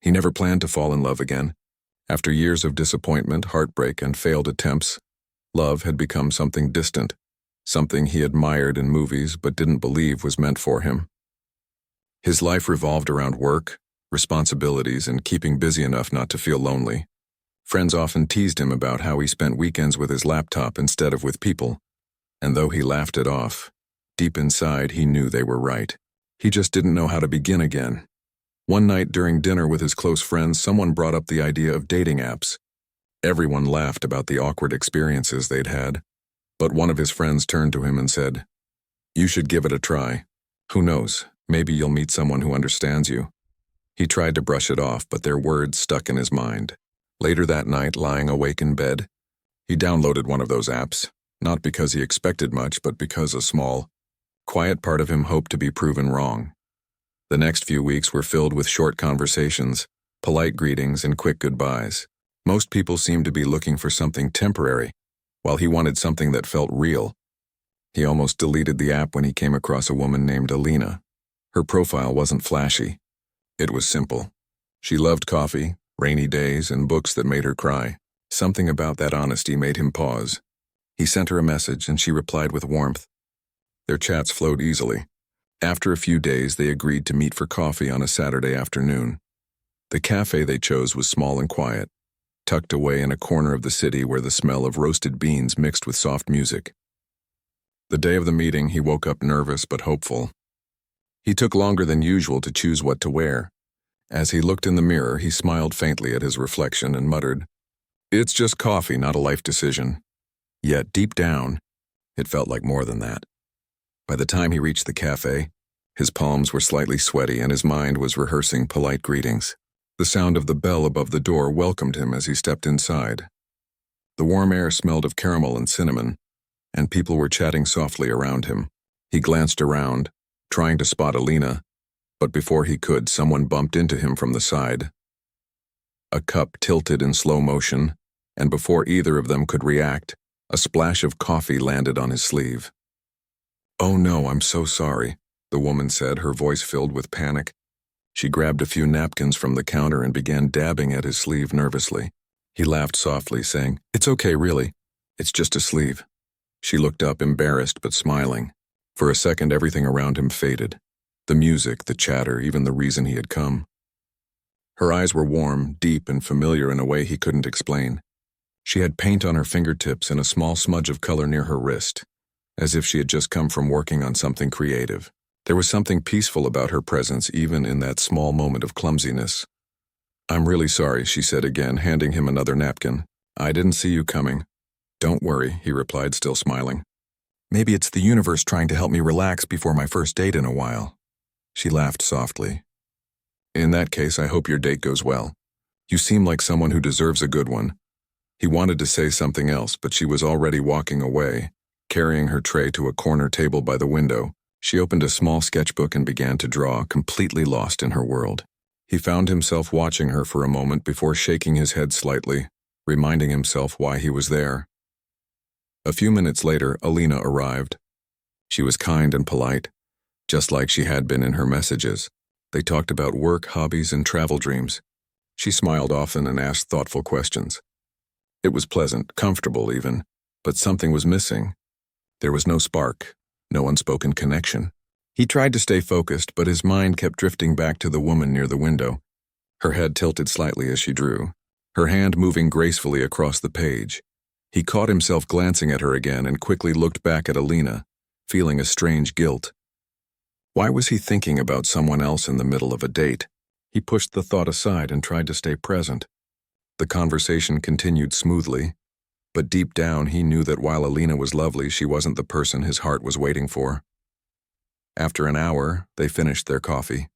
He never planned to fall in love again. After years of disappointment, heartbreak, and failed attempts, love had become something distant, something he admired in movies but didn't believe was meant for him. His life revolved around work, responsibilities, and keeping busy enough not to feel lonely. Friends often teased him about how he spent weekends with his laptop instead of with people, and though he laughed it off, deep inside he knew they were right. He just didn't know how to begin again. One night during dinner with his close friends, someone brought up the idea of dating apps. Everyone laughed about the awkward experiences they'd had, but one of his friends turned to him and said, "You should give it a try. Who knows, maybe you'll meet someone who understands you." He tried to brush it off, but their words stuck in his mind. Later that night, lying awake in bed, he downloaded one of those apps, not because he expected much, but because a small, quiet part of him hoped to be proven wrong. The next few weeks were filled with short conversations, polite greetings, and quick goodbyes. Most people seemed to be looking for something temporary, while he wanted something that felt real. He almost deleted the app when he came across a woman named Alina. Her profile wasn't flashy. It was simple. She loved coffee, rainy days, and books that made her cry. Something about that honesty made him pause. He sent her a message, and she replied with warmth. Their chats flowed easily. After a few days, they agreed to meet for coffee on a Saturday afternoon. The cafe they chose was small and quiet, tucked away in a corner of the city where the smell of roasted beans mixed with soft music. The day of the meeting, he woke up nervous but hopeful. He took longer than usual to choose what to wear. As he looked in the mirror, he smiled faintly at his reflection and muttered, "It's just coffee, not a life decision." Yet deep down, it felt like more than that. By the time he reached the cafe, his palms were slightly sweaty and his mind was rehearsing polite greetings. The sound of the bell above the door welcomed him as he stepped inside. The warm air smelled of caramel and cinnamon, and people were chatting softly around him. He glanced around, trying to spot Alina, but before he could, someone bumped into him from the side. A cup tilted in slow motion, and before either of them could react, a splash of coffee landed on his sleeve. "Oh no, I'm so sorry," the woman said, her voice filled with panic. She grabbed a few napkins from the counter and began dabbing at his sleeve nervously. He laughed softly, saying, "It's okay, really. It's just a sleeve." She looked up, embarrassed but smiling. For a second, everything around him faded. The music, the chatter, even the reason he had come. Her eyes were warm, deep, and familiar in a way he couldn't explain. She had paint on her fingertips and a small smudge of color near her wrist, as if she had just come from working on something creative. There was something peaceful about her presence, even in that small moment of clumsiness. "I'm really sorry," she said again, handing him another napkin. "I didn't see you coming." "Don't worry," he replied, still smiling. "Maybe it's the universe trying to help me relax before my first date in a while." She laughed softly. "In that case, I hope your date goes well. You seem like someone who deserves a good one." He wanted to say something else, but she was already walking away, carrying her tray to a corner table by the window. She opened a small sketchbook and began to draw, completely lost in her world. He found himself watching her for a moment before shaking his head slightly, reminding himself why he was there. A few minutes later, Alina arrived. She was kind and polite, just like she had been in her messages. They talked about work, hobbies, and travel dreams. She smiled often and asked thoughtful questions. It was pleasant, comfortable even, but something was missing. There was no spark, no unspoken connection. He tried to stay focused, but his mind kept drifting back to the woman near the window. Her head tilted slightly as she drew, her hand moving gracefully across the page. He caught himself glancing at her again and quickly looked back at Alina, feeling a strange guilt. Why was he thinking about someone else in the middle of a date? He pushed the thought aside and tried to stay present. The conversation continued smoothly, but deep down he knew that while Alina was lovely, she wasn't the person his heart was waiting for. After an hour, they finished their coffee.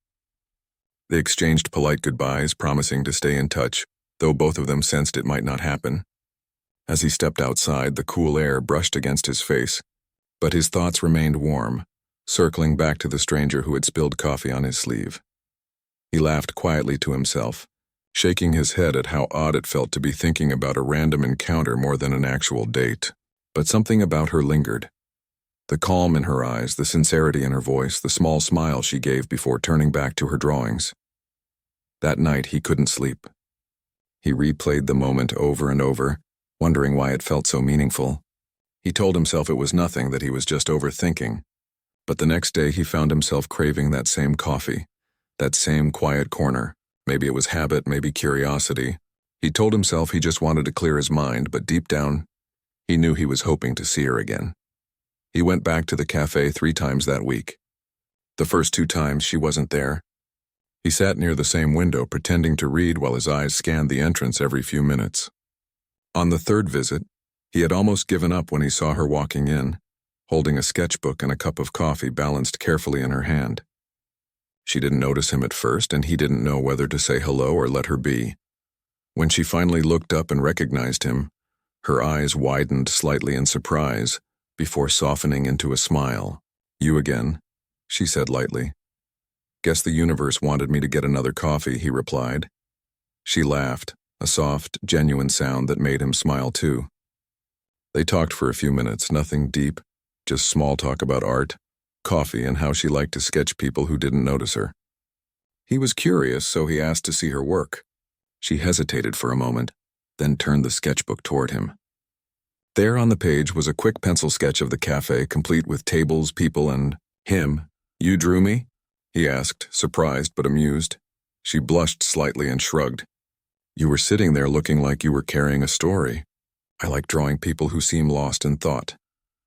They exchanged polite goodbyes, promising to stay in touch, though both of them sensed it might not happen. As he stepped outside, the cool air brushed against his face, but his thoughts remained warm, circling back to the stranger who had spilled coffee on his sleeve. He laughed quietly to himself, shaking his head at how odd it felt to be thinking about a random encounter more than an actual date. But something about her lingered. The calm in her eyes, the sincerity in her voice, the small smile she gave before turning back to her drawings. That night he couldn't sleep. He replayed the moment over and over, wondering why it felt so meaningful. He told himself it was nothing, that he was just overthinking. But the next day he found himself craving that same coffee, that same quiet corner. Maybe it was habit, maybe curiosity. He told himself he just wanted to clear his mind, but deep down, he knew he was hoping to see her again. He went back to the cafe 3 times that week. The first 2 times she wasn't there. He sat near the same window, pretending to read while his eyes scanned the entrance every few minutes. On the 3rd visit, he had almost given up when he saw her walking in, holding a sketchbook and a cup of coffee balanced carefully in her hand. She didn't notice him at first, and he didn't know whether to say hello or let her be. When she finally looked up and recognized him, her eyes widened slightly in surprise before softening into a smile. "You again," she said lightly. "Guess the universe wanted me to get another coffee," he replied. She laughed, a soft, genuine sound that made him smile too. They talked for a few minutes, nothing deep, just small talk about art, coffee, and how she liked to sketch people who didn't notice her. He was curious, so he asked to see her work. She hesitated for a moment, then turned the sketchbook toward him. There on the page was a quick pencil sketch of the cafe, complete with tables, people, and him. "You drew me?" he asked, surprised but amused. She blushed slightly and shrugged. "You were sitting there looking like you were carrying a story. I like drawing people who seem lost in thought."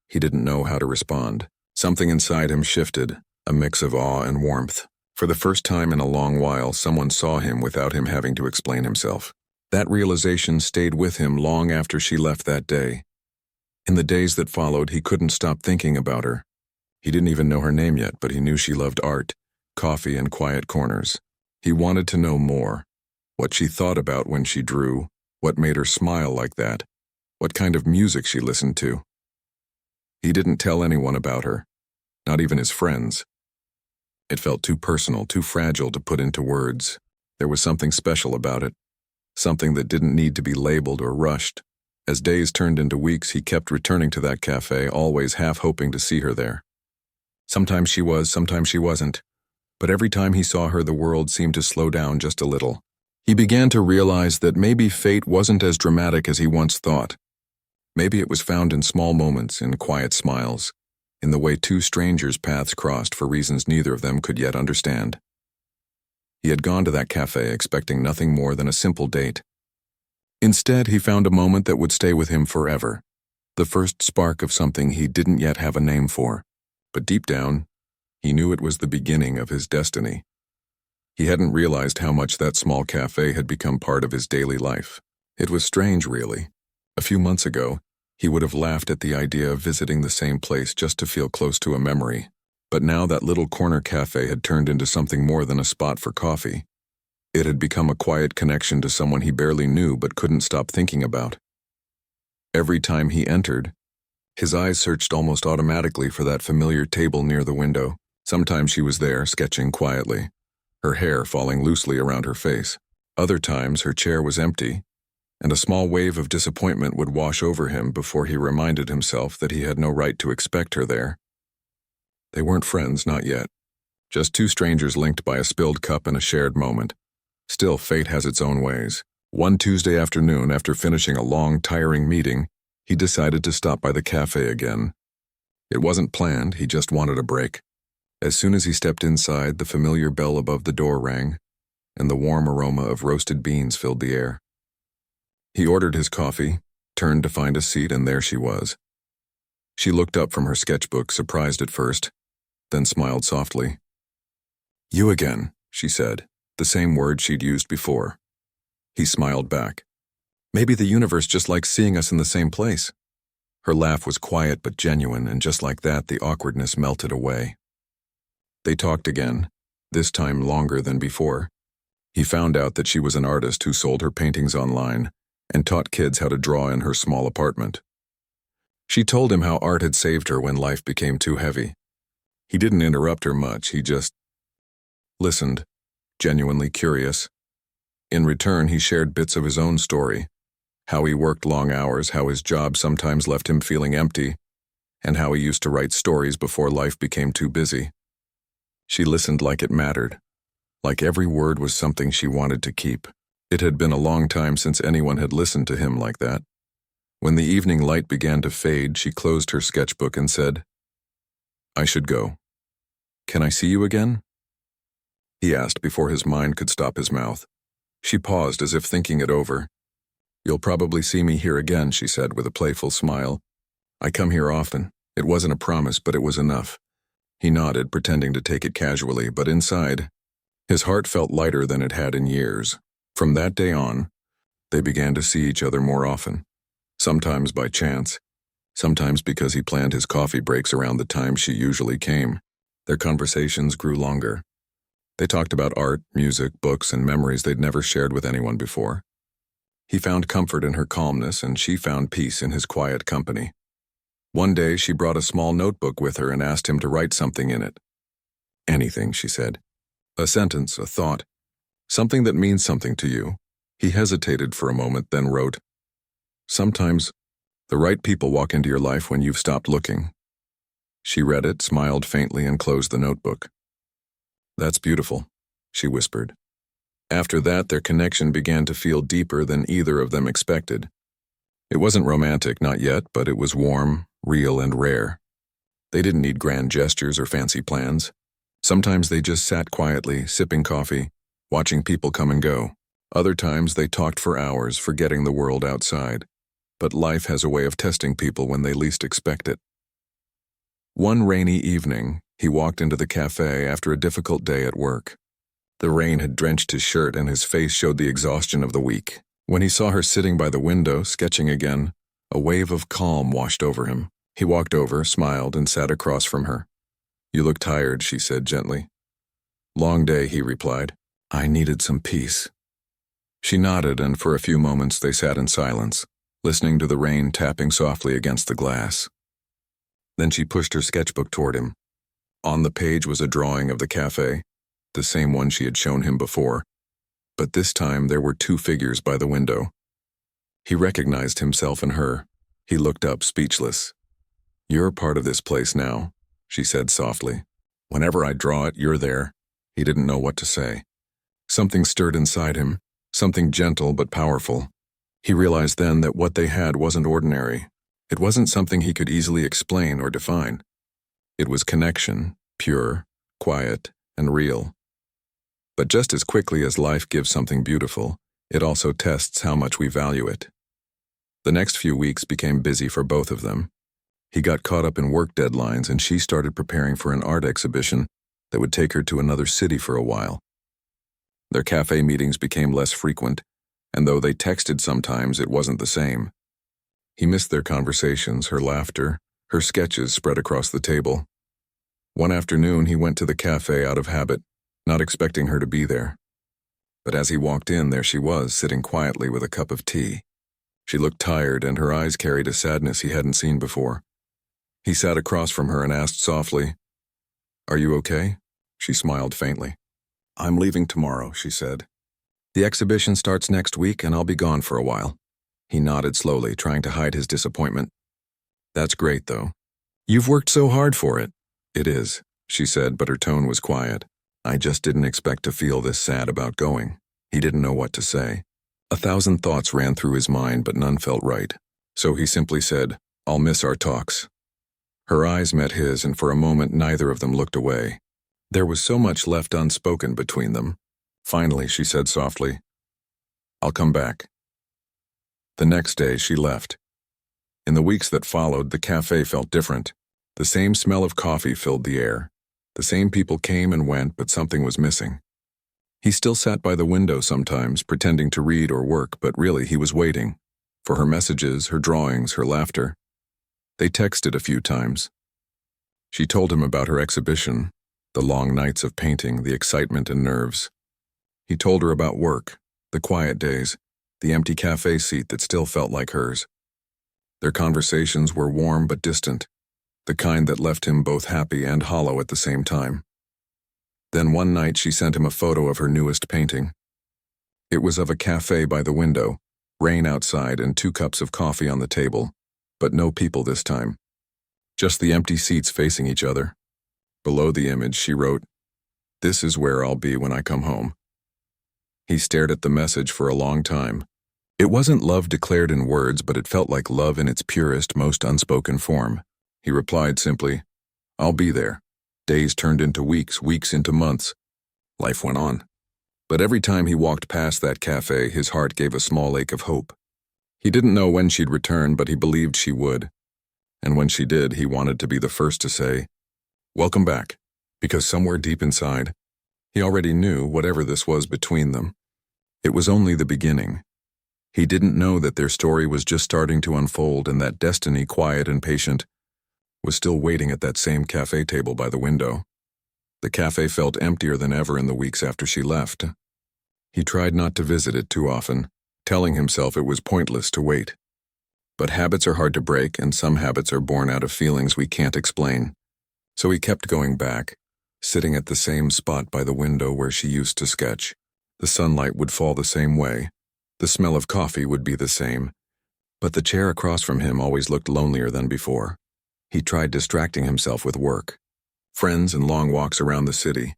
He didn't know how to respond. Something inside him shifted, a mix of awe and warmth. For the first time in a long while, someone saw him without him having to explain himself. That realization stayed with him long after she left that day. In the days that followed, he couldn't stop thinking about her. He didn't even know her name yet, but he knew she loved art, coffee, and quiet corners. He wanted to know more. What she thought about when she drew, what made her smile like that, what kind of music she listened to. He didn't tell anyone about her, not even his friends. It felt too personal, too fragile to put into words. There was something special about it, something that didn't need to be labeled or rushed. As days turned into weeks, he kept returning to that cafe, always half hoping to see her there. Sometimes she was, sometimes she wasn't. But every time he saw her, the world seemed to slow down just a little. He began to realize that maybe fate wasn't as dramatic as he once thought. Maybe it was found in small moments, in quiet smiles, in the way 2 strangers' paths crossed for reasons neither of them could yet understand. He had gone to that cafe expecting nothing more than a simple date. Instead, he found a moment that would stay with him forever, the first spark of something he didn't yet have a name for. But deep down, he knew it was the beginning of his destiny. He hadn't realized how much that small cafe had become part of his daily life. It was strange, really. A few months ago, he would have laughed at the idea of visiting the same place just to feel close to a memory. But now that little corner cafe had turned into something more than a spot for coffee. It had become a quiet connection to someone he barely knew but couldn't stop thinking about. Every time he entered, his eyes searched almost automatically for that familiar table near the window. Sometimes she was there, sketching quietly, her hair falling loosely around her face. Other times her chair was empty, and a small wave of disappointment would wash over him before he reminded himself that he had no right to expect her there. They weren't friends, not yet. Just 2 strangers linked by a spilled cup and a shared moment. Still, fate has its own ways. One Tuesday afternoon, after finishing a long, tiring meeting, he decided to stop by the cafe again. It wasn't planned, he just wanted a break. As soon as he stepped inside, the familiar bell above the door rang, and the warm aroma of roasted beans filled the air. He ordered his coffee, turned to find a seat, and there she was. She looked up from her sketchbook, surprised at first, then smiled softly. "You again," she said, the same word she'd used before. He smiled back. "Maybe the universe just likes seeing us in the same place." Her laugh was quiet but genuine, and just like that, the awkwardness melted away. They talked again, this time longer than before. He found out that she was an artist who sold her paintings online and taught kids how to draw in her small apartment. She told him how art had saved her when life became too heavy. He didn't interrupt her much, he just listened, genuinely curious. In return, he shared bits of his own story, how he worked long hours, how his job sometimes left him feeling empty, and how he used to write stories before life became too busy. She listened like it mattered. like every word was something she wanted to keep. It had been a long time since anyone had listened to him like that. When the evening light began to fade, she closed her sketchbook and said, "I should go. Can I see you again?" He asked before his mind could stop his mouth. She paused as if thinking it over. "You'll probably see me here again," she said with a playful smile. "I come here often. It wasn't a promise, but it was enough." He nodded, pretending to take it casually, but inside, his heart felt lighter than it had in years. From that day on, they began to see each other more often, sometimes by chance, sometimes because he planned his coffee breaks around the time she usually came. Their conversations grew longer. They talked about art, music, books, and memories they'd never shared with anyone before. He found comfort in her calmness, and she found peace in his quiet company. One day, she brought a small notebook with her and asked him to write something in it. "Anything," she said. "A sentence, a thought, something that means something to you." He hesitated for a moment, then wrote, "Sometimes the right people walk into your life when you've stopped looking." She read it, smiled faintly, and closed the notebook. "That's beautiful," she whispered. After that, their connection began to feel deeper than either of them expected. It wasn't romantic, not yet, but it was warm, real, and rare. They didn't need grand gestures or fancy plans. Sometimes they just sat quietly, sipping coffee, watching people come and go. Other times they talked for hours, forgetting the world outside. But life has a way of testing people when they least expect it. One rainy evening, he walked into the cafe after a difficult day at work. The rain had drenched his shirt and his face showed the exhaustion of the week. When he saw her sitting by the window, sketching again, a wave of calm washed over him. He walked over, smiled, and sat across from her. "You look tired," she said gently. "Long day," he replied. "I needed some peace." She nodded, and for a few moments they sat in silence, listening to the rain tapping softly against the glass. Then she pushed her sketchbook toward him. On the page was a drawing of the cafe, the same one she had shown him before, but this time there were two figures by the window. He recognized himself in her. He looked up, speechless. "You're part of this place now," she said softly. "Whenever I draw it, you're there." He didn't know what to say. Something stirred inside him, something gentle but powerful. He realized then that what they had wasn't ordinary. It wasn't something he could easily explain or define. It was connection, pure, quiet, and real. But just as quickly as life gives something beautiful, it also tests how much we value it. The next few weeks became busy for both of them. He got caught up in work deadlines, and she started preparing for an art exhibition that would take her to another city for a while. Their cafe meetings became less frequent, and though they texted sometimes, it wasn't the same. He missed their conversations, her laughter, her sketches spread across the table. One afternoon, he went to the cafe out of habit, not expecting her to be there. But as he walked in, there she was, sitting quietly with a cup of tea. She looked tired, and her eyes carried a sadness he hadn't seen before. He sat across from her and asked softly, "Are you okay?" She smiled faintly. "I'm leaving tomorrow," she said. "The exhibition starts next week, and I'll be gone for a while." He nodded slowly, trying to hide his disappointment. "That's great, though. You've worked so hard for it." "It is," she said, but her tone was quiet. "I just didn't expect to feel this sad about going." He didn't know what to say. 1,000 thoughts ran through his mind, but none felt right. So he simply said, "I'll miss our talks." Her eyes met his, and for a moment neither of them looked away. There was so much left unspoken between them. Finally, she said softly, "I'll come back." The next day, she left. In the weeks that followed, the cafe felt different. The same smell of coffee filled the air. The same people came and went, but something was missing. He still sat by the window sometimes, pretending to read or work, but really he was waiting. For her messages, her drawings, her laughter. They texted a few times. She told him about her exhibition, the long nights of painting, the excitement and nerves. He told her about work, the quiet days, the empty cafe seat that still felt like hers. Their conversations were warm but distant, the kind that left him both happy and hollow at the same time. Then one night she sent him a photo of her newest painting. It was of a cafe by the window, rain outside and 2 cups of coffee on the table, but no people this time. Just the empty seats facing each other. Below the image she wrote, This is where I'll be when I come home. He stared at the message for a long time. It wasn't love declared in words, but it felt like love in its purest, most unspoken form. He replied simply, "I'll be there." Days turned into weeks, weeks into months. Life went on. But every time he walked past that cafe, his heart gave a small ache of hope. He didn't know when she'd return, but he believed she would. And when she did, he wanted to be the first to say, "Welcome back," because somewhere deep inside, he already knew whatever this was between them. It was only the beginning. He didn't know that their story was just starting to unfold and that destiny, quiet and patient, was still waiting at that same cafe table by the window. The cafe felt emptier than ever in the weeks after she left. He tried not to visit it too often, telling himself it was pointless to wait. But habits are hard to break, and some habits are born out of feelings we can't explain. So he kept going back, sitting at the same spot by the window where she used to sketch. The sunlight would fall the same way. The smell of coffee would be the same. But the chair across from him always looked lonelier than before. He tried distracting himself with work, friends and long walks around the city.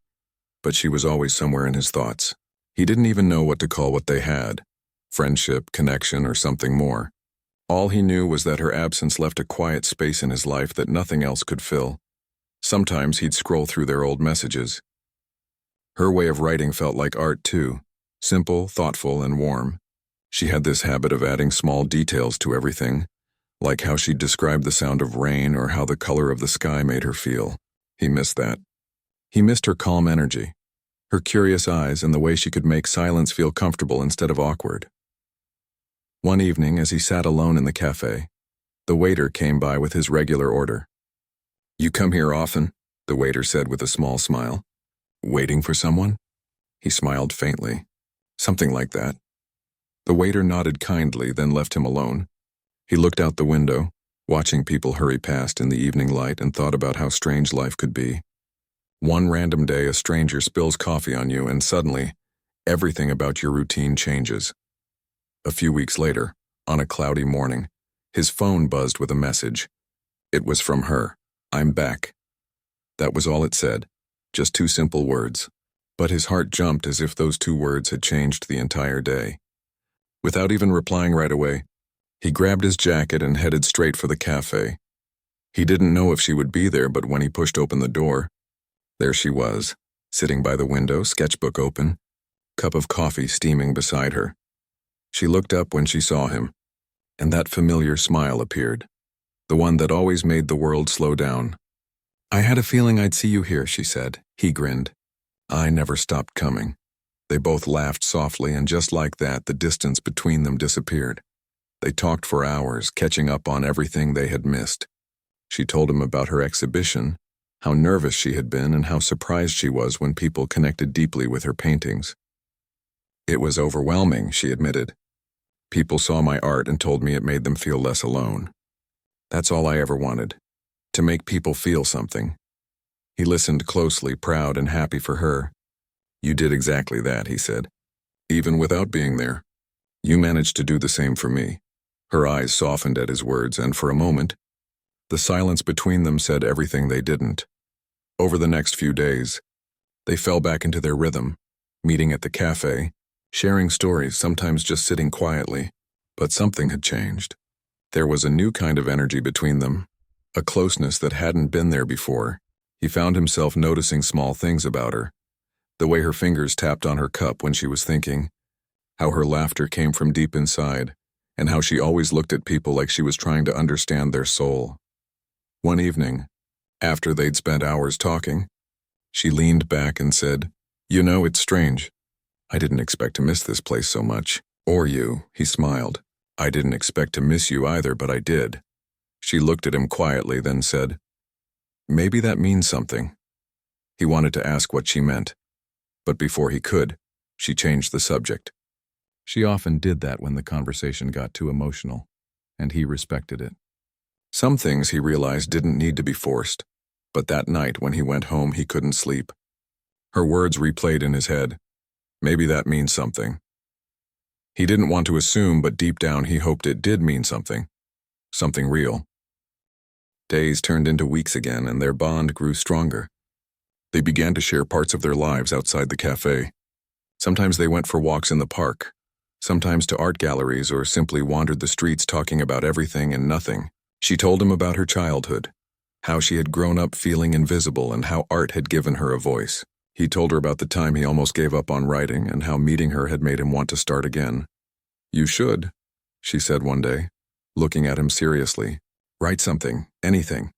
But she was always somewhere in his thoughts. He didn't even know what to call what they had. Friendship, connection, or something more. All he knew was that her absence left a quiet space in his life that nothing else could fill. Sometimes he'd scroll through their old messages. Her way of writing felt like art too, simple, thoughtful, and warm. She had this habit of adding small details to everything, like how she'd describe the sound of rain or how the color of the sky made her feel. He missed that. He missed her calm energy, her curious eyes, and the way she could make silence feel comfortable instead of awkward. One evening, as he sat alone in the cafe, the waiter came by with his regular order. "You come here often?" the waiter said with a small smile. "Waiting for someone?" He smiled faintly. "Something like that." The waiter nodded kindly, then left him alone. He looked out the window, watching people hurry past in the evening light, and thought about how strange life could be. One random day, a stranger spills coffee on you, and suddenly, everything about your routine changes. A few weeks later, on a cloudy morning, his phone buzzed with a message. It was from her. "I'm back." That was all it said, just two simple words. But his heart jumped as if those two words had changed the entire day. Without even replying right away, he grabbed his jacket and headed straight for the cafe. He didn't know if she would be there, but when he pushed open the door, there she was, sitting by the window, sketchbook open, cup of coffee steaming beside her. She looked up when she saw him, and that familiar smile appeared, the one that always made the world slow down. "I had a feeling I'd see you here," she said. He grinned. "I never stopped coming." They both laughed softly, and just like that, the distance between them disappeared. They talked for hours, catching up on everything they had missed. She told him about her exhibition, how nervous she had been, and how surprised she was when people connected deeply with her paintings. "It was overwhelming," she admitted. "People saw my art and told me it made them feel less alone. That's all I ever wanted, to make people feel something." He listened closely, proud and happy for her. "You did exactly that," he said. "Even without being there, you managed to do the same for me." Her eyes softened at his words, and for a moment, the silence between them said everything they didn't. Over the next few days, they fell back into their rhythm, meeting at the cafe, sharing stories, sometimes just sitting quietly. But something had changed. There was a new kind of energy between them, a closeness that hadn't been there before. He found himself noticing small things about her, the way her fingers tapped on her cup when she was thinking, how her laughter came from deep inside, and how she always looked at people like she was trying to understand their soul. One evening, after they'd spent hours talking, she leaned back and said, "You know, it's strange. I didn't expect to miss this place so much. Or you," he smiled. "I didn't expect to miss you either, but I did." She looked at him quietly, then said, "Maybe that means something." He wanted to ask what she meant, but before he could, she changed the subject. She often did that when the conversation got too emotional, and he respected it. Some things, he realized, didn't need to be forced, but that night when he went home he couldn't sleep. Her words replayed in his head. Maybe that means something. He didn't want to assume, but deep down he hoped it did mean something. Something real. Days turned into weeks again, and their bond grew stronger. They began to share parts of their lives outside the cafe. Sometimes they went for walks in the park, sometimes to art galleries or simply wandered the streets talking about everything and nothing. She told him about her childhood, how she had grown up feeling invisible and how art had given her a voice. He told her about the time he almost gave up on writing and how meeting her had made him want to start again. "You should," she said one day, looking at him seriously. "Write something, anything.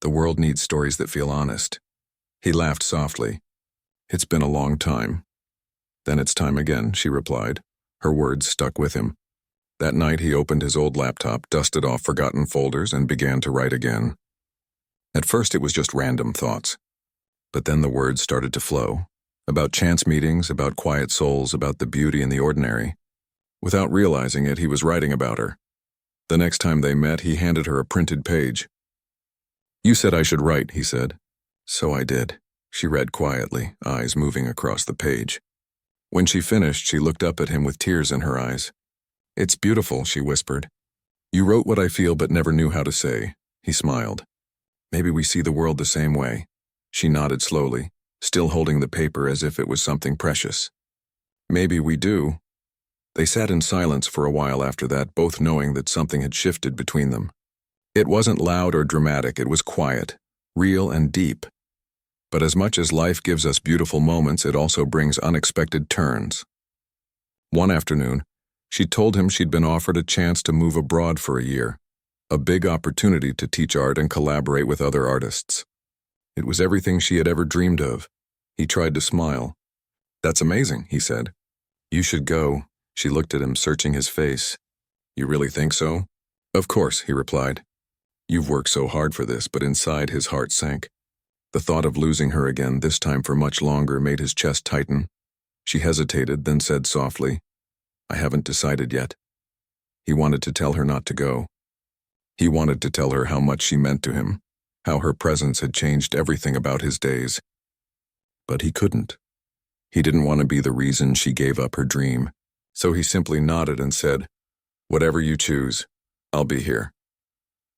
The world needs stories that feel honest." He laughed softly. "It's been a long time." "Then it's time again," she replied. Her words stuck with him. That night he opened his old laptop, dusted off forgotten folders, and began to write again. At first it was just random thoughts. But then the words started to flow. About chance meetings, about quiet souls, about the beauty in the ordinary. Without realizing it, he was writing about her. The next time they met, he handed her a printed page. "You said I should write," he said. "So I did," she read quietly, eyes moving across the page. When she finished, she looked up at him with tears in her eyes. "It's beautiful," she whispered. "You wrote what I feel but never knew how to say." He smiled. "Maybe we see the world the same way." She nodded slowly, still holding the paper as if it was something precious. "Maybe we do." They sat in silence for a while after that, both knowing that something had shifted between them. It wasn't loud or dramatic, it was quiet, real and deep. But as much as life gives us beautiful moments, it also brings unexpected turns. One afternoon, she told him she'd been offered a chance to move abroad for a year, a big opportunity to teach art and collaborate with other artists. It was everything she had ever dreamed of. He tried to smile. "That's amazing," he said. "You should go." She looked at him, searching his face. "You really think so?" "Of course," he replied. "You've worked so hard for this," but inside his heart sank. The thought of losing her again, this time for much longer, made his chest tighten. She hesitated, then said softly, "I haven't decided yet." He wanted to tell her not to go. He wanted to tell her how much she meant to him, how her presence had changed everything about his days. But he couldn't. He didn't want to be the reason she gave up her dream. So he simply nodded and said, "Whatever you choose, I'll be here."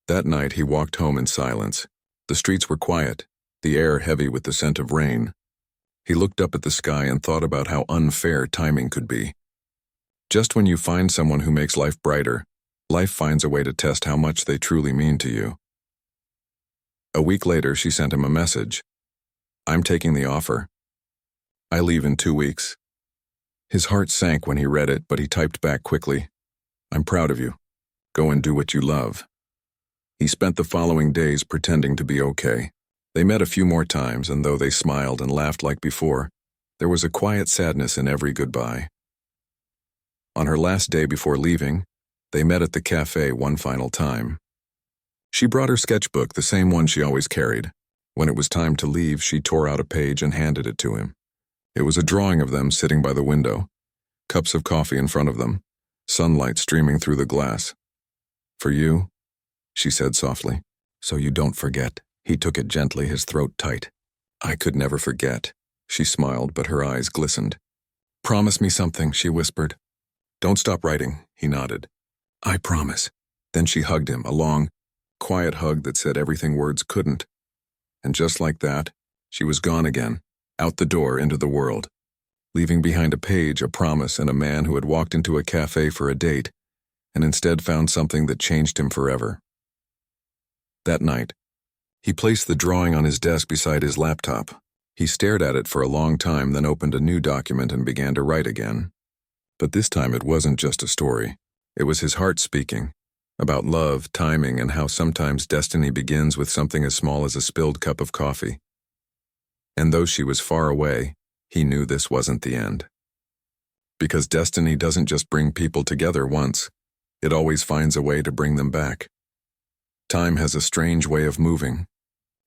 That night he walked home in silence. The streets were quiet, the air heavy with the scent of rain. He looked up at the sky and thought about how unfair timing could be. Just when you find someone who makes life brighter, life finds a way to test how much they truly mean to you. A week later, she sent him a message. "I'm taking the offer. I leave in 2 weeks." His heart sank when he read it, but he typed back quickly, "I'm proud of you. Go and do what you love." He spent the following days pretending to be okay. They met a few more times, and though they smiled and laughed like before, there was a quiet sadness in every goodbye. On her last day before leaving, they met at the cafe one final time. She brought her sketchbook, the same one she always carried. When it was time to leave, she tore out a page and handed it to him. It was a drawing of them sitting by the window, cups of coffee in front of them, sunlight streaming through the glass. "For you," she said softly. "So you don't forget." He took it gently, his throat tight. "I could never forget." She smiled, but her eyes glistened. "Promise me something," she whispered. "Don't stop writing," he nodded. "I promise." Then she hugged him, a long, quiet hug that said everything words couldn't. And just like that, she was gone again, out the door into the world, leaving behind a page, a promise, and a man who had walked into a cafe for a date, and instead found something that changed him forever. That night, he placed the drawing on his desk beside his laptop. He stared at it for a long time, then opened a new document and began to write again. But this time it wasn't just a story. It was his heart speaking, about love, timing, and how sometimes destiny begins with something as small as a spilled cup of coffee. And though she was far away, he knew this wasn't the end. Because destiny doesn't just bring people together once, it always finds a way to bring them back. Time has a strange way of moving.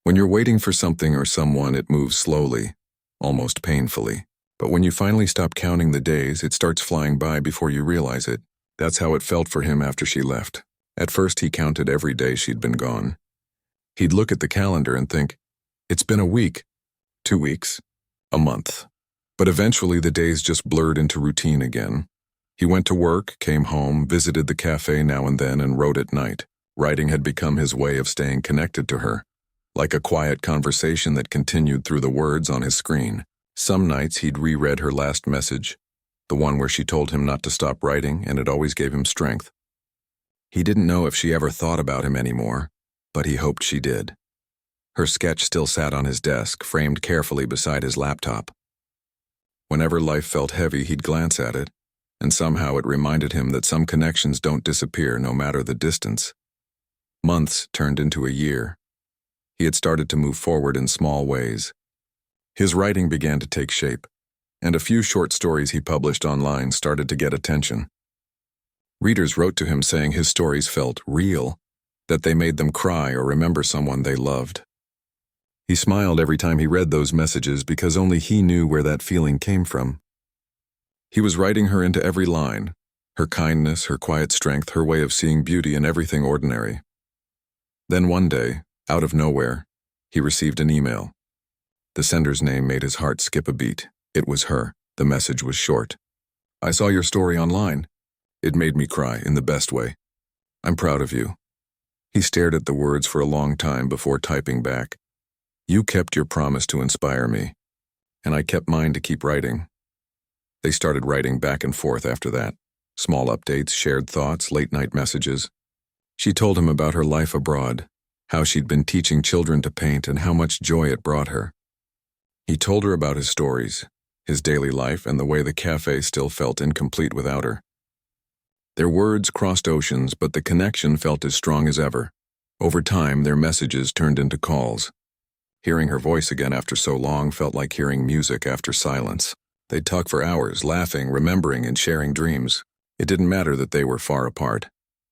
When you're waiting for something or someone, it moves slowly, almost painfully. But when you finally stop counting the days, it starts flying by before you realize it. That's how it felt for him after she left. At first, he counted every day she'd been gone. He'd look at the calendar and think, "It's been a week, 2 weeks, a month." But eventually the days just blurred into routine again. He went to work, came home, visited the cafe now and then, and wrote at night. Writing had become his way of staying connected to her, like a quiet conversation that continued through the words on his screen. Some nights he'd reread her last message, the one where she told him not to stop writing, and it always gave him strength. He didn't know if she ever thought about him anymore, but he hoped she did. Her sketch still sat on his desk, framed carefully beside his laptop. Whenever life felt heavy, he'd glance at it, and somehow it reminded him that some connections don't disappear no matter the distance. Months turned into a year. He had started to move forward in small ways. His writing began to take shape, and a few short stories he published online started to get attention. Readers wrote to him saying his stories felt real, that they made them cry or remember someone they loved. He smiled every time he read those messages because only he knew where that feeling came from. He was writing her into every line, her kindness, her quiet strength, her way of seeing beauty in everything ordinary. Then one day, out of nowhere, he received an email. The sender's name made his heart skip a beat. It was her. The message was short. "I saw your story online. It made me cry in the best way. I'm proud of you." He stared at the words for a long time before typing back. "You kept your promise to inspire me, and I kept mine to keep writing." They started writing back and forth after that. Small updates, shared thoughts, late-night messages. She told him about her life abroad, how she'd been teaching children to paint and how much joy it brought her. He told her about his stories, his daily life, and the way the cafe still felt incomplete without her. Their words crossed oceans, but the connection felt as strong as ever. Over time, their messages turned into calls. Hearing her voice again after so long felt like hearing music after silence. They'd talk for hours, laughing, remembering, and sharing dreams. It didn't matter that they were far apart.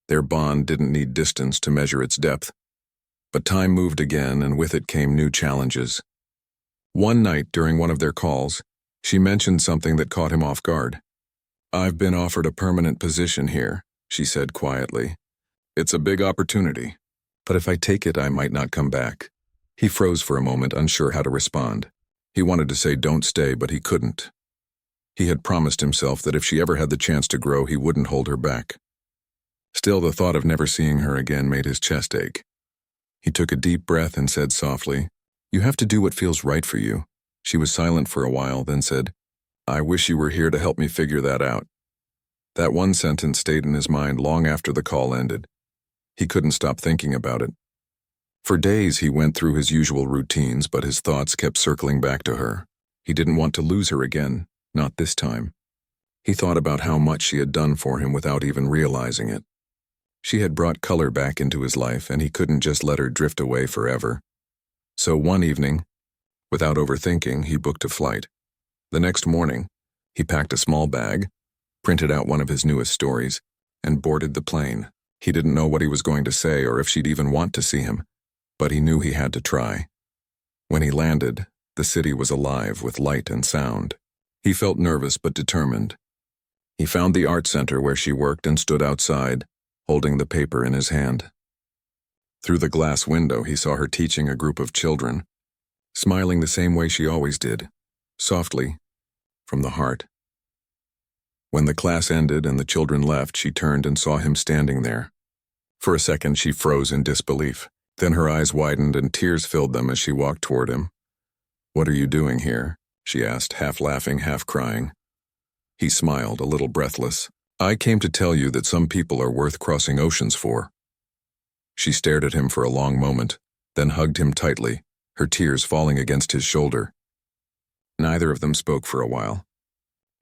Their bond didn't need distance to measure its depth. But time moved again, and with it came new challenges. One night during one of their calls, she mentioned something that caught him off guard. "I've been offered a permanent position here," she said quietly. "It's a big opportunity, but if I take it, I might not come back." He froze for a moment, unsure how to respond. He wanted to say don't stay, but he couldn't. He had promised himself that if she ever had the chance to grow, he wouldn't hold her back. Still, the thought of never seeing her again made his chest ache. He took a deep breath and said softly, "You have to do what feels right for you." She was silent for a while, then said, "I wish you were here to help me figure that out." That one sentence stayed in his mind long after the call ended. He couldn't stop thinking about it. For days he went through his usual routines, but his thoughts kept circling back to her. He didn't want to lose her again, not this time. He thought about how much she had done for him without even realizing it. She had brought color back into his life, and he couldn't just let her drift away forever. So one evening, without overthinking, he booked a flight. The next morning, he packed a small bag, printed out one of his newest stories, and boarded the plane. He didn't know what he was going to say or if she'd even want to see him, but he knew he had to try. When he landed, the city was alive with light and sound. He felt nervous but determined. He found the art center where she worked and stood outside, holding the paper in his hand. Through the glass window, he saw her teaching a group of children, smiling the same way she always did, softly, from the heart. When the class ended and the children left, she turned and saw him standing there. For a second, she froze in disbelief. Then her eyes widened and tears filled them as she walked toward him. "What are you doing here?" she asked, half laughing, half crying. He smiled, a little breathless. "I came to tell you that some people are worth crossing oceans for." She stared at him for a long moment, then hugged him tightly, her tears falling against his shoulder. Neither of them spoke for a while.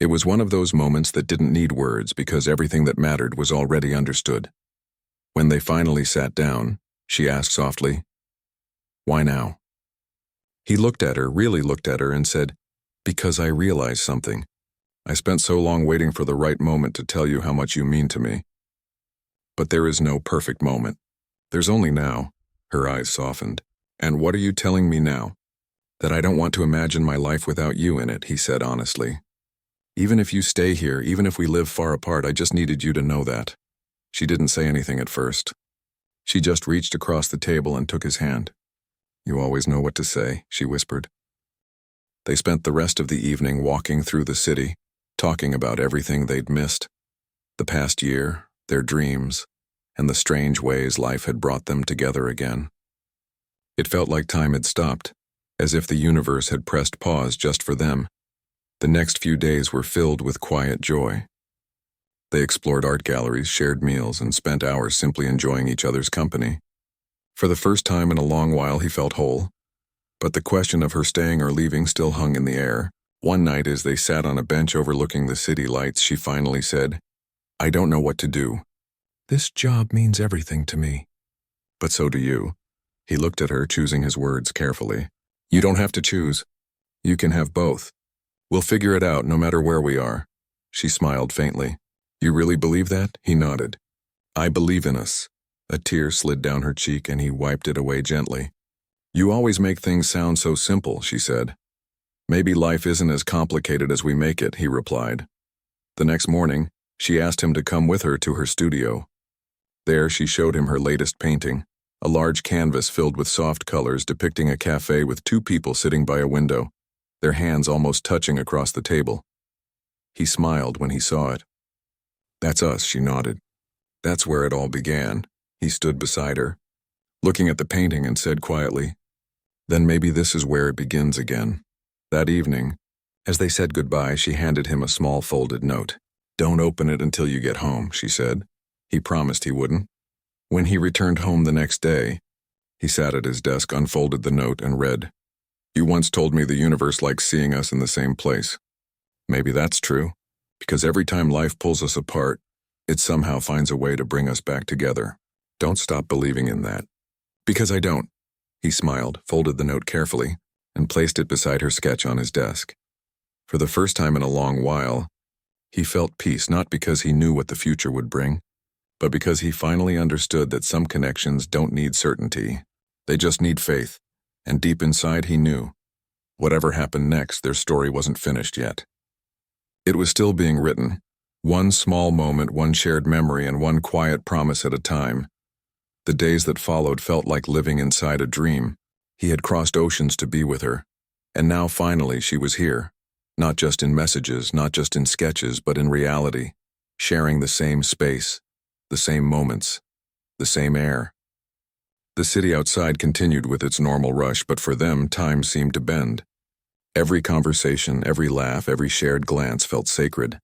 It was one of those moments that didn't need words because everything that mattered was already understood. When they finally sat down, she asked softly, "Why now?" He looked at her, really looked at her, and said, "Because I realized something. I spent so long waiting for the right moment to tell you how much you mean to me. But there is no perfect moment. There's only now." Her eyes softened. "And what are you telling me now?" "That I don't want to imagine my life without you in it," he said honestly. "Even if you stay here, even if we live far apart, I just needed you to know that." She didn't say anything at first. She just reached across the table and took his hand. "You always know what to say," she whispered. They spent the rest of the evening walking through the city, talking about everything they'd missed. The past year, their dreams, and the strange ways life had brought them together again. It felt like time had stopped, as if the universe had pressed pause just for them. The next few days were filled with quiet joy. They explored art galleries, shared meals, and spent hours simply enjoying each other's company. For the first time in a long while, he felt whole. But the question of her staying or leaving still hung in the air. One night, as they sat on a bench overlooking the city lights, she finally said, "I don't know what to do. This job means everything to me." "But so do you." He looked at her, choosing his words carefully. "You don't have to choose. You can have both. We'll figure it out no matter where we are." She smiled faintly. "You really believe that?" He nodded. "I believe in us." A tear slid down her cheek and he wiped it away gently. "You always make things sound so simple," she said. "Maybe life isn't as complicated as we make it," he replied. The next morning, she asked him to come with her to her studio. There she showed him her latest painting, a large canvas filled with soft colors depicting a cafe with two people sitting by a window, their hands almost touching across the table. He smiled when he saw it. "That's us," she nodded. "That's where it all began." He stood beside her, looking at the painting, and said quietly, "Then maybe this is where it begins again." That evening, as they said goodbye, she handed him a small folded note. "Don't open it until you get home," she said. He promised he wouldn't. When he returned home the next day, he sat at his desk, unfolded the note, and read, "You once told me the universe likes seeing us in the same place. Maybe that's true, because every time life pulls us apart, it somehow finds a way to bring us back together. Don't stop believing in that." "Because I don't." He smiled, folded the note carefully, and placed it beside her sketch on his desk. For the first time in a long while, he felt peace, not because he knew what the future would bring, but because he finally understood that some connections don't need certainty. They just need faith, and deep inside he knew, whatever happened next, their story wasn't finished yet. It was still being written, one small moment, one shared memory, and one quiet promise at a time. The days that followed felt like living inside a dream. He had crossed oceans to be with her, and now finally she was here, not just in messages, not just in sketches, but in reality, sharing the same space, the same moments, the same air. The city outside continued with its normal rush, but for them, time seemed to bend. Every conversation, every laugh, every shared glance felt sacred.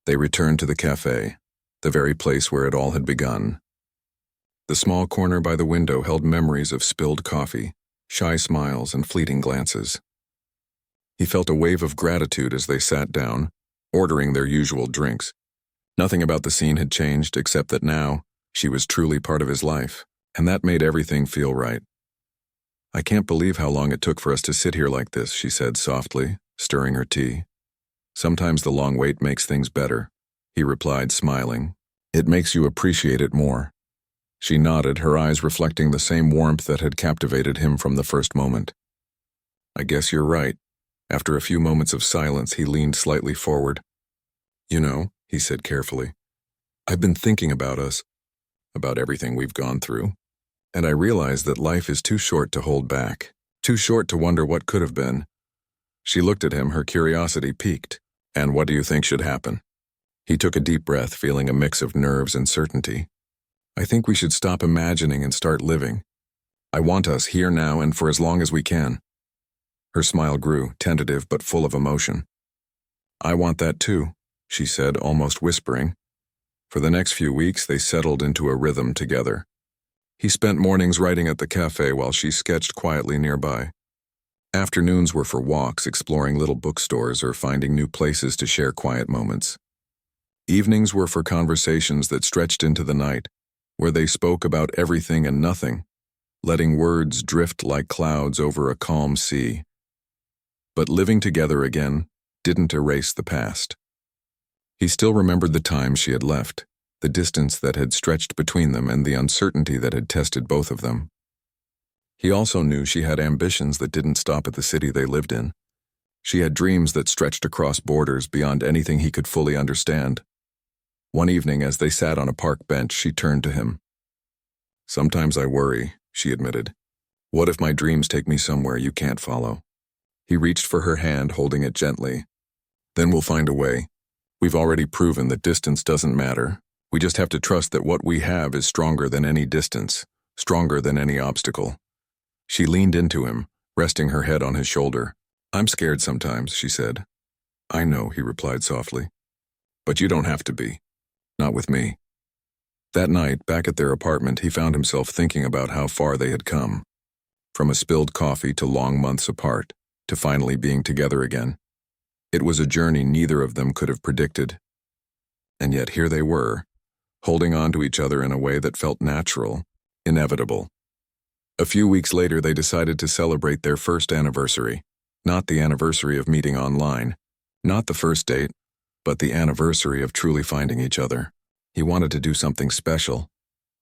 They returned to the cafe, the very place where it all had begun. The small corner by the window held memories of spilled coffee, shy smiles, and fleeting glances. He felt a wave of gratitude as they sat down, ordering their usual drinks. Nothing about the scene had changed except that now she was truly part of his life, and that made everything feel right. "I can't believe how long it took for us to sit here like this," she said softly, stirring her tea. "Sometimes the long wait makes things better," he replied, smiling. "It makes you appreciate it more." She nodded, her eyes reflecting the same warmth that had captivated him from the first moment. "I guess you're right." After a few moments of silence, he leaned slightly forward. "You know," he said carefully, "I've been thinking about us, about everything we've gone through, and I realize that life is too short to hold back, too short to wonder what could have been." She looked at him, her curiosity piqued. "And what do you think should happen?" He took a deep breath, feeling a mix of nerves and certainty. "I think we should stop imagining and start living. I want us here now and for as long as we can." Her smile grew, tentative but full of emotion. "I want that too," she said, almost whispering. For the next few weeks, they settled into a rhythm together. He spent mornings writing at the cafe while she sketched quietly nearby. Afternoons were for walks, exploring little bookstores, or finding new places to share quiet moments. Evenings were for conversations that stretched into the night, where they spoke about everything and nothing, letting words drift like clouds over a calm sea. But living together again didn't erase the past. He still remembered the time she had left, the distance that had stretched between them, and the uncertainty that had tested both of them. He also knew she had ambitions that didn't stop at the city they lived in. She had dreams that stretched across borders beyond anything he could fully understand. One evening, as they sat on a park bench, she turned to him. "Sometimes I worry," she admitted. "What if my dreams take me somewhere you can't follow?" He reached for her hand, holding it gently. "Then we'll find a way. We've already proven that distance doesn't matter. We just have to trust that what we have is stronger than any distance, stronger than any obstacle." She leaned into him, resting her head on his shoulder. "I'm scared sometimes," she said. "I know," he replied softly. "But you don't have to be. Not with me." That night, back at their apartment, he found himself thinking about how far they had come. From a spilled coffee to long months apart, to finally being together again. It was a journey neither of them could have predicted. And yet here they were, holding on to each other in a way that felt natural, inevitable. A few weeks later, they decided to celebrate their first anniversary. Not the anniversary of meeting online, not the first date, but the anniversary of truly finding each other. He wanted to do something special,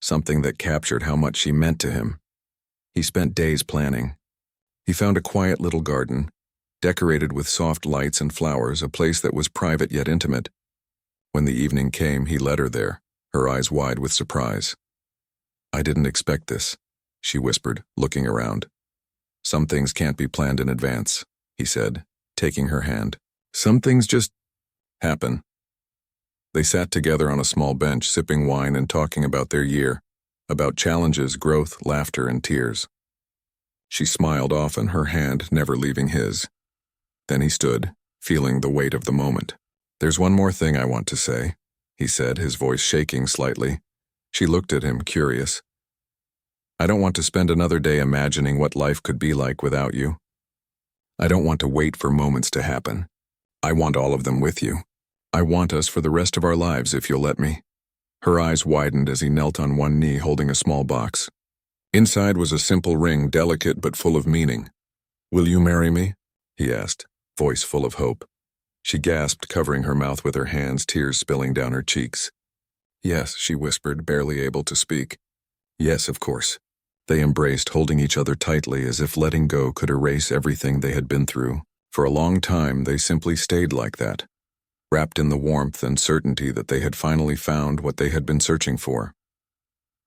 something that captured how much she meant to him. He spent days planning. He found a quiet little garden, decorated with soft lights and flowers, a place that was private yet intimate. When the evening came, he led her there, her eyes wide with surprise. "I didn't expect this," she whispered, looking around. "Some things can't be planned in advance," he said, taking her hand. "Some things just happen." They sat together on a small bench, sipping wine and talking about their year, about challenges, growth, laughter, and tears. She smiled often, her hand never leaving his. Then he stood, feeling the weight of the moment. "There's one more thing I want to say," he said, his voice shaking slightly. She looked at him, curious. "I don't want to spend another day imagining what life could be like without you. I don't want to wait for moments to happen. I want all of them with you. I want us for the rest of our lives, if you'll let me." Her eyes widened as he knelt on one knee holding a small box. Inside was a simple ring, delicate but full of meaning. "Will you marry me?" he asked, voice full of hope. She gasped, covering her mouth with her hands, tears spilling down her cheeks. "Yes," she whispered, barely able to speak. "Yes, of course." They embraced, holding each other tightly as if letting go could erase everything they had been through. For a long time, they simply stayed like that, wrapped in the warmth and certainty that they had finally found what they had been searching for.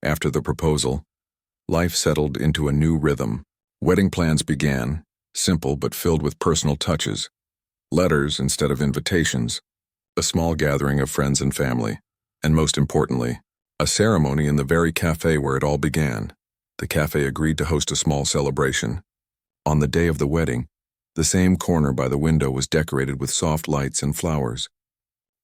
After the proposal, life settled into a new rhythm. Wedding plans began, simple but filled with personal touches. Letters instead of invitations, a small gathering of friends and family, and most importantly, a ceremony in the very cafe where it all began. The cafe agreed to host a small celebration. On the day of the wedding, the same corner by the window was decorated with soft lights and flowers.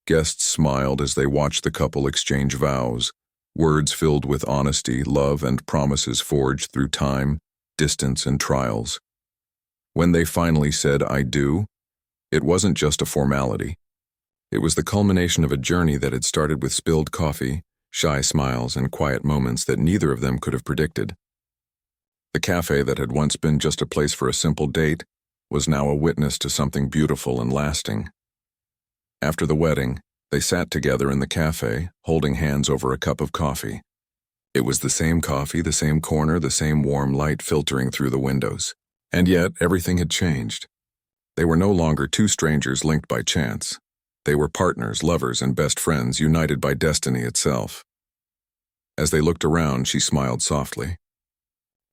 Guests smiled as they watched the couple exchange vows, words filled with honesty, love, and promises forged through time, distance, and trials. When they finally said, "I do," it wasn't just a formality. It was the culmination of a journey that had started with spilled coffee, shy smiles, and quiet moments that neither of them could have predicted. The cafe that had once been just a place for a simple date was now a witness to something beautiful and lasting. After the wedding, they sat together in the cafe, holding hands over a cup of coffee. It was the same coffee, the same corner, the same warm light filtering through the windows. And yet, everything had changed. They were no longer two strangers linked by chance. They were partners, lovers, and best friends united by destiny itself. As they looked around, she smiled softly.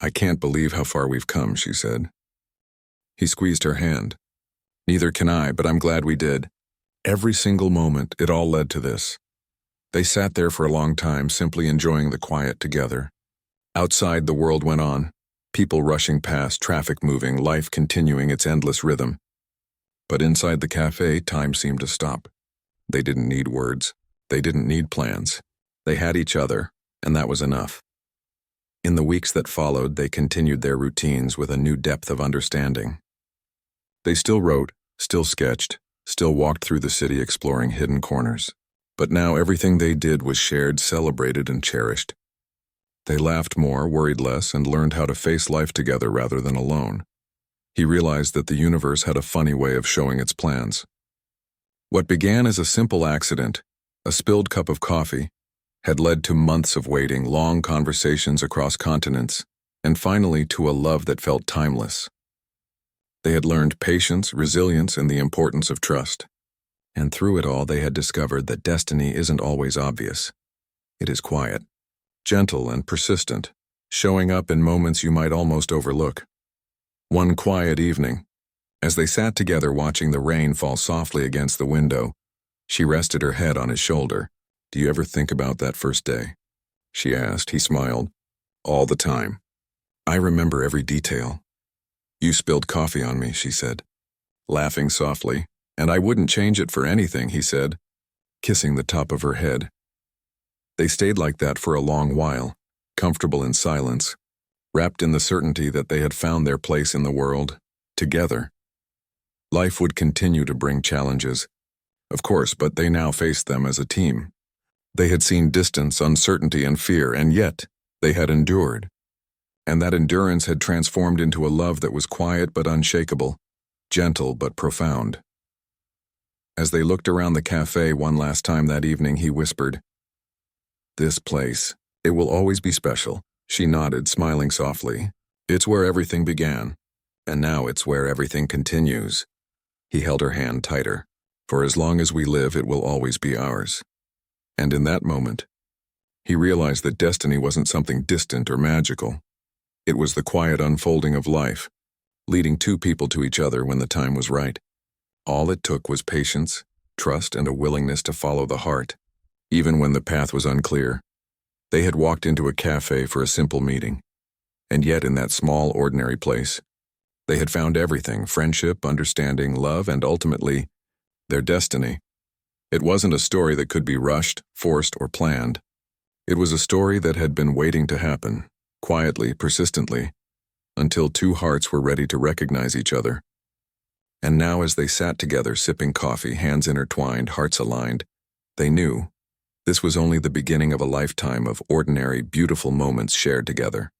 "I can't believe how far we've come," she said. He squeezed her hand. "Neither can I, but I'm glad we did. Every single moment, it all led to this." They sat there for a long time, simply enjoying the quiet together. Outside, the world went on. People rushing past, traffic moving, life continuing its endless rhythm. But inside the cafe, time seemed to stop. They didn't need words. They didn't need plans. They had each other, and that was enough. In the weeks that followed, they continued their routines with a new depth of understanding. They still wrote, still sketched, still walked through the city exploring hidden corners. But now everything they did was shared, celebrated, and cherished. They laughed more, worried less, and learned how to face life together rather than alone. He realized that the universe had a funny way of showing its plans. What began as a simple accident, a spilled cup of coffee, had led to months of waiting, long conversations across continents, and finally to a love that felt timeless. They had learned patience, resilience, and the importance of trust. And through it all, they had discovered that destiny isn't always obvious. It is quiet, gentle, and persistent, showing up in moments you might almost overlook. One quiet evening, as they sat together watching the rain fall softly against the window, she rested her head on his shoulder. "Do you ever think about that first day?" she asked. He smiled. "All the time." I remember every detail. You spilled coffee on me, she said, laughing softly, and I wouldn't change it for anything, he said, kissing the top of her head. They stayed like that for a long while, comfortable in silence, wrapped in the certainty that they had found their place in the world, together. Life would continue to bring challenges, of course, but they now faced them as a team. They had seen distance, uncertainty, and fear, and yet they had endured. And that endurance had transformed into a love that was quiet but unshakable, gentle but profound. As they looked around the cafe one last time that evening, he whispered, "This place, it will always be special." She nodded, smiling softly. "It's where everything began, and now it's where everything continues." He held her hand tighter. "For as long as we live, it will always be ours." And in that moment, he realized that destiny wasn't something distant or magical. It was the quiet unfolding of life, leading two people to each other when the time was right. All it took was patience, trust, and a willingness to follow the heart, even when the path was unclear. They had walked into a cafe for a simple meeting, and yet in that small, ordinary place, they had found everything: friendship, understanding, love, and ultimately, their destiny. It wasn't a story that could be rushed, forced, or planned. It was a story that had been waiting to happen, quietly, persistently, until two hearts were ready to recognize each other. And now, as they sat together, sipping coffee, hands intertwined, hearts aligned, they knew this was only the beginning of a lifetime of ordinary, beautiful moments shared together.